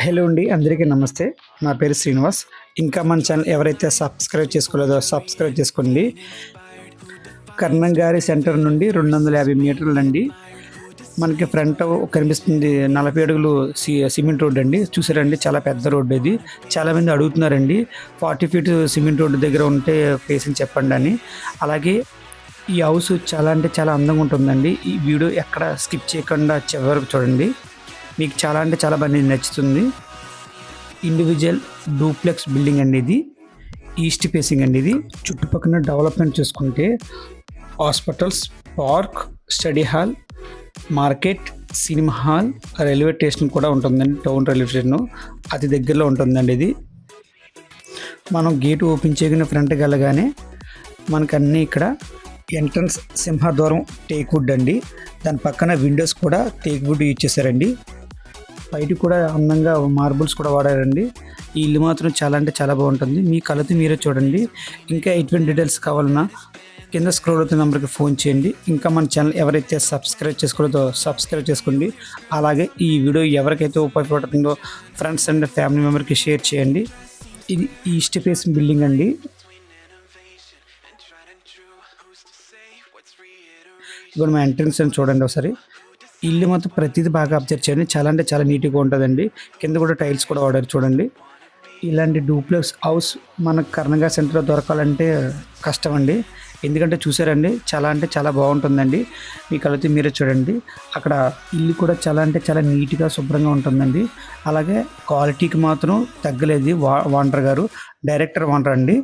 Hello అండి. అందరికీ నమస్తే. నా పేరు శ్రీనివాస్. ఇంకా మన ఛానల్ ఎవరైతే సబ్స్క్రైబ్ చేసుకోలేదో సబ్స్క్రైబ్ చేసుకోండి. కర్ణంగారి సెంటర్ నుండి 250 మీటర్లండి. మనకి ఫ్రంట్ కనిపిస్తుంది 40 అడుగులు సిమెంట్ రోడ్ అండి. చూసారండి, చాలా పెద్ద రోడ్ ఇది. చాలామంది అడుగుతున్నారండి 40 ఫీట్ సిమెంట్ రోడ్డు దగ్గర ఉంటే ప్లేస్‌ని చెప్పండి అని. అలాగే ఈ హౌస్ చాలా అంటే చాలా అందంగా ఉంటుందండి. ఈ వీడియో ఎక్కడ స్కిప్ చేయకుండా చివరి వరకు చూడండి. మీకు చాలా అంటే చాలా బాగా నచ్చుతుంది. ఇండివిజువల్ డూప్లెక్స్ బిల్డింగ్ అండి ఇది. ఈస్ట్ ఫేసింగ్ అండి ఇది. చుట్టుపక్కల డెవలప్మెంట్ చూసుకుంటే hospitals, park, study hall, market, cinema hall, railway station కూడా ఉంటుందండి. టౌన్ రైల్వే స్టేషన్ అతి దగ్గరలో ఉంటుందండి ఇది. మనం గేట్ ఓపెన్ చేయగానే ఫ్రంట్కి వెళ్ళగానే మనకు అన్నీ ఇక్కడ ఎంట్రన్స్ సింహద్వారం టేక్ వుడ్ అండి. దాని పక్కన విండోస్ కూడా టేక్ వుడ్ యూజ్ చేశారండి. బయట కూడా అందంగా మార్బుల్స్ కూడా వాడారండి. ఈ ఇల్లు మాత్రం చాలా అంటే చాలా బాగుంటుంది. మీ కళ్ళతో మీరే చూడండి. ఇంకా ఎటువంటి డీటెయిల్స్ కావాలన్నా కింద స్క్రోల్ అవుతున్న నెంబర్కి ఫోన్ చేయండి. ఇంకా మన ఛానల్ ఎవరైతే సబ్స్క్రైబ్ చేసుకోలేదో సబ్స్క్రైబ్ చేసుకోండి. అలాగే ఈ వీడియో ఎవరికైతే ఉపయోగపడుతుందో ఫ్రెండ్స్ అండ్ ఫ్యామిలీ మెంబర్కి షేర్ చేయండి. ఇది ఈస్ట్ ఫేసింగ్ బిల్డింగ్ అండి. ఇప్పుడు మా ఎంట్రన్స్ అని చూడండి ఒకసారి. ఇల్లు మొత్తం ప్రతిదీ బాగా అబ్జర్వ్ చేయండి. చాలా అంటే చాలా నీట్గా ఉంటుందండి. కింద కూడా టైల్స్ కూడా వాడారు చూడండి. ఇలాంటి డూప్లెక్స్ హౌస్ మన కర్ణంగా సెంటర్లో దొరకాలంటే కష్టం అండి. ఎందుకంటే చూసారండి, చాలా అంటే చాలా బాగుంటుందండి. మీ కళ్ళతో మీరే చూడండి. అక్కడ ఇల్లు కూడా చాలా అంటే చాలా నీట్గా శుభ్రంగా ఉంటుందండి. అలాగే క్వాలిటీకి మాత్రం తగ్గలేదు ఓనర్ గారు. డైరెక్టర్ ఓనర్ అండి.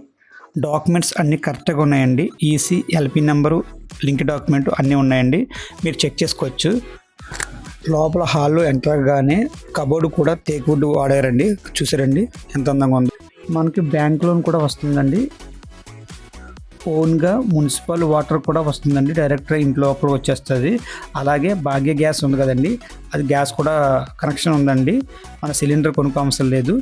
డాక్యుమెంట్స్ అన్నీ కరెక్ట్గా ఉన్నాయండి. EC, LP number, link document అన్నీ ఉన్నాయండి. మీరు చెక్ చేసుకోవచ్చు. లోపల హాల్లో ఎంటర్ అవ్వగానే కబోర్డు కూడా టేక్ వుడ్ వాడారండి. చూసారండి ఎంత అందంగా ఉందో. మనకి బ్యాంక్ లోన్ కూడా వస్తుందండి. ఓన్గా మున్సిపల్ వాటర్ కూడా వస్తుందండి. డైరెక్ట్గా ఇంట్లో లోపల వచ్చేస్తుంది. అలాగే భాగ్య గ్యాస్ ఉంది కదండి, అది గ్యాస్ కూడా కనెక్షన్ ఉందండి. మన సిలిండర్ కొనుక్కో అవసరం లేదు.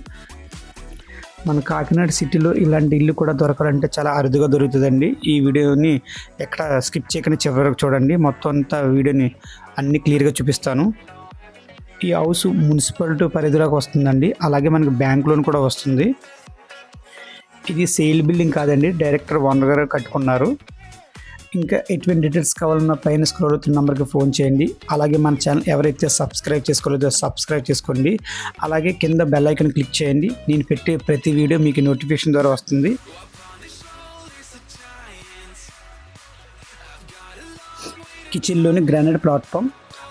మన కాకినాడ సిటీలో ఇలాంటి ఇల్లు కూడా దొరకాలంటే చాలా అరుదుగా దొరుకుతుందండి. ఈ వీడియోని ఎక్కడ స్కిప్ చేయకుండా చివరి వరకు చూడండి. మొత్తం అంతా వీడియోని అన్ని క్లియర్గా చూపిస్తాను. ఈ హౌస్ మున్సిపాలిటీ పరిధిలోకి వస్తుందండి. అలాగే మనకి బ్యాంక్ లోన్ కూడా వస్తుంది. ఇది సేల్ బిల్డింగ్ కాదండి, డైరెక్టర్ ఓనర్ గారు కట్టుకున్నారు. ఇంకా ఎటువంటి డీటెయిల్స్ కావాలన్నా పైన స్క్రోల్ అవుతున్న నెంబర్కి ఫోన్ చేయండి. అలాగే మన ఛానల్ ఎవరైతే సబ్స్క్రైబ్ చేసుకోలేదో సబ్స్క్రైబ్ చేసుకోండి. అలాగే కింద బెల్ ఐకాన్ క్లిక్ చేయండి. నేను పెట్టే ప్రతి వీడియో మీకు నోటిఫికేషన్ ద్వారా వస్తుంది. కిచెన్లోని గ్రానైట్ ప్లాట్ఫామ్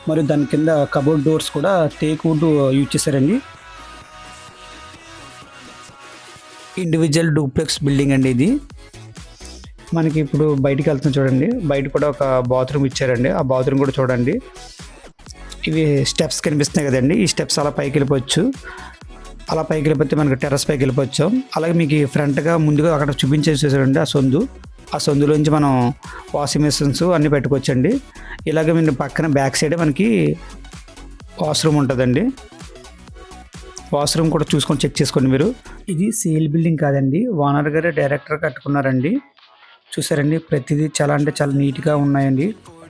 మరియు దాని కింద కబోర్డ్ డోర్స్ కూడా టేక్ వుడ్ యూజ్ చేశారండి. ఇండివిజువల్ డూప్లెక్స్ బిల్డింగ్ అండి ఇది. మనకి ఇప్పుడు బయటికి వెళ్తాం చూడండి. బయట కూడా ఒక బాత్రూమ్ ఇచ్చారండి. ఆ బాత్రూమ్ కూడా చూడండి. ఇవి స్టెప్స్ కనిపిస్తున్నాయి కదండి. ఈ స్టెప్స్ అలా పైకి వెళ్ళిపోవచ్చు. అలా పైకి వెళ్ళిపోతే మనకి టెర్రస్ పైకి వెళ్ళిపోవచ్చు. అలాగే మీకు ఫ్రంట్గా ముందుగా అక్కడ చూపించేసి చూసారండి ఆ సందులోంచి మనం వాషింగ్ మెషిన్స్ అన్నీ పెట్టుకోవచ్చండి. ఇలాగే మీరు పక్కన బ్యాక్ సైడే మనకి వాష్రూమ్ ఉంటుందండి. వాష్రూమ్ కూడా చూసుకొని చెక్ చేసుకోండి మీరు. ఇది సేల్ బిల్డింగ్ కాదండి, ఓనర్ గారు డైరెక్టర్ కట్టుకున్నారండి. చూసారండి, ప్రతిదీ చాలా అంటే చాలా నీట్గా ఉన్నాయండి.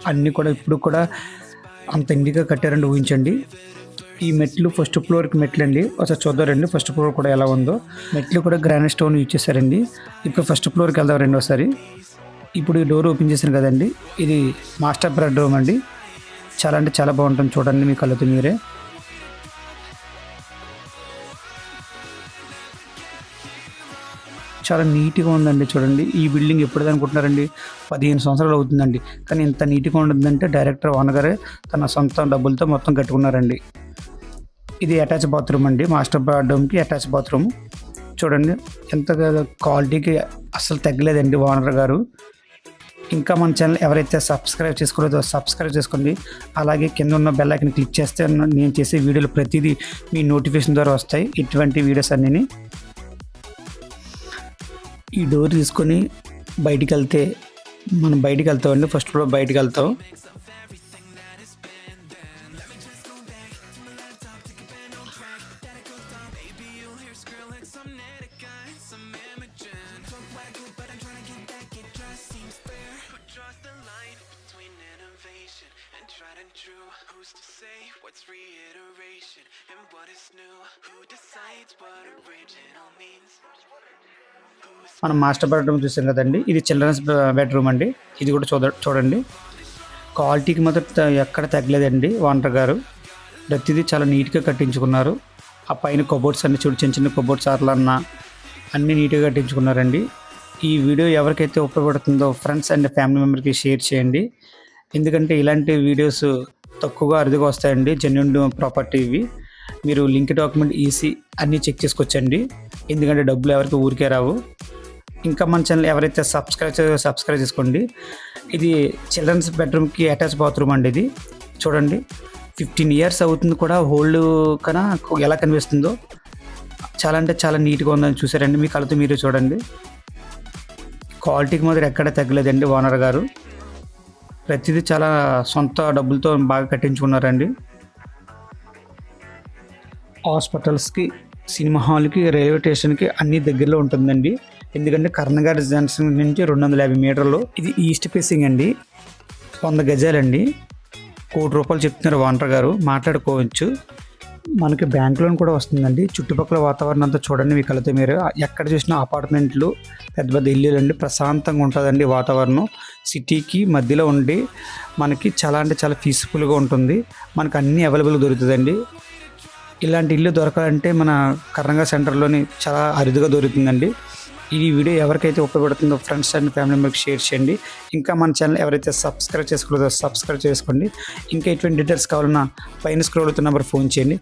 అన్నీ కూడా ఇప్పుడు కూడా అంత నీట్గా కట్టారండి, ఊహించండి. ఈ మెట్లు ఫస్ట్ ఫ్లోర్కి మెట్లు అండి. ఒకసారి చూద్దారండి ఫస్ట్ ఫ్లోర్ కూడా ఎలా ఉందో. మెట్లు కూడా గ్రానైట్ స్టోన్ యూజ్ చేశారండి. ఇప్పుడు ఫస్ట్ ఫ్లోర్కి వెళ్దాం రెండోసారి. ఇప్పుడు ఈ డోర్ ఓపెన్ చేశాను కదండి, ఇది మాస్టర్ బెడ్రూమ్ అండి. చాలా అంటే చాలా బాగుంటుంది, చూడండి మీ కళ్ళతో మీరే. చాలా నీట్గా ఉందండి చూడండి. ఈ బిల్డింగ్ ఎప్పుడు అనుకుంటున్నారండి, 15 సంవత్సరాలు అవుతుందండి. కానీ ఇంత నీట్గా ఉంటుందంటే డైరెక్టర్ ఓనర్ గారే తన సొంత డబ్బులతో మొత్తం కట్టుకున్నారండి. ఇది అటాచ్ బాత్రూమ్ అండి. మాస్టర్ బెడ్రూమ్కి అటాచ్ బాత్రూమ్ చూడండి. ఎంత క్వాలిటీకి అస్సలు తగ్గలేదండి ఓనర్ గారు. ఇంకా మన ఛానల్ ఎవరైతే సబ్స్క్రైబ్ చేసుకోలేదో సబ్స్క్రైబ్ చేసుకోండి. అలాగే కింద ఉన్న బెల్ ఐకాన్ క్లిక్ చేస్తే నేను చేసే వీడియోలు ప్రతిదీ మీ నోటిఫికేషన్ ద్వారా వస్తాయి, ఇటువంటి వీడియోస్ అన్నీ. ఈ డోర్ తీసుకొని బయటికి వెళ్తే మనం బయటికి వెళ్తామండి. ఫస్ట్ ఫ్లోర్ బయటికి వెళ్తాం. true? Who's to say what's reiteration and what is new? Who decides what original means? మనం మాస్టర్ బెడ్రూమ్ చూసాం కదండి, ఇది చిల్డ్రన్స్ బెడ్రూమ్ అండి. ఇది కూడా చూడండి, క్వాలిటీకి మాత్రం ఎక్కడ తగ్గలేదండి. ఓనర్ గారు ప్రతిదీ చాలా నీట్గా కట్టించుకున్నారు. ఆ పైన కబోర్డ్స్ అన్ని చూడు, చిన్న చిన్న కబోర్డ్స్ అట్లన్నా అన్నీ నీట్గా కట్టించుకున్నారండి. ఈ వీడియో ఎవరికైతే ఉపయోగపడుతుందో ఫ్రెండ్స్ అండ్ ఫ్యామిలీ మెంబర్కి షేర్ చేయండి. ఎందుకంటే ఇలాంటి వీడియోస్ తక్కువగా అరుదుగా వస్తాయండి. జెన్యూన్ ప్రాపర్టీ ఇవి. మీరు లింక్ డాక్యుమెంట్ ఈసీ అన్నీ చెక్ చేసుకొచ్చండి. ఎందుకంటే డబ్బులు ఎవరికి ఊరికే రావు. ఇంకా మన ఛానల్ ఎవరైతే సబ్స్క్రైబ్ చేసుకోండి. ఇది చిల్డ్రన్స్ బెడ్రూమ్కి అటాచ్ బాత్రూమ్ అండి. ఇది చూడండి, 15 years అవుతుంది కూడా, హోల్డ్ కన్నా ఎలా కనిపిస్తుందో చాలా అంటే చాలా నీట్గా ఉందని చూసారండి. మీ కళ్ళతో మీరు చూడండి. క్వాలిటీకి మాత్రం ఎక్కడ తగ్గలేదండి. ఓనర్ గారు ప్రతిదీ చాలా సొంత డబ్బులతో బాగా కట్టించుకున్నారండి. హాస్పిటల్స్కి, సినిమా హాల్కి, రైల్వే స్టేషన్కి అన్ని దగ్గరలో ఉంటుందండి. ఎందుకంటే కర్ణగారి జంక్షన్ నుంచి 250 మీటర్లు. ఇది ఈస్ట్ ఫేసింగ్ అండి. 100 గజాలండి. ₹1 కోటి చెప్తున్నారు ఓనర్ గారు, మాట్లాడుకోవచ్చు. మనకి బ్యాంక్ లోన్ కూడా వస్తుందండి. చుట్టుపక్కల వాతావరణం అంతా చూడండి మీ కళ్ళతో మీరు. ఎక్కడ చూసినా అపార్ట్మెంట్లు, పెద్ద పెద్ద ఇల్లులు అండి. ప్రశాంతంగా ఉంటుందండి వాతావరణం. సిటీకి మధ్యలో ఉండి మనకి చాలా అంటే చాలా పీస్ఫుల్గా ఉంటుంది. మనకు అన్నీ అవైలబుల్గా దొరుకుతుందండి. ఇలాంటి ఇల్లు దొరకాలంటే మన కర్ణంగా సెంటర్లోని చాలా అరుదుగా దొరుకుతుందండి. ఈ వీడియో ఎవరికైతే ఉపయోగపడుతుందో ఫ్రెండ్స్ అండ్ ఫ్యామిలీ మెంబర్కి షేర్ చేయండి. ఇంకా మన ఛానల్ ఎవరైతే సబ్స్క్రైబ్ చేసుకోలేదో సబ్స్క్రైబ్ చేసుకోండి. ఇంకా ఎటువంటి డీటెయిల్స్ కావాలన్నా పైన స్క్రోల్ అవుతున్న నెంబర్ ఫోన్ చేయండి.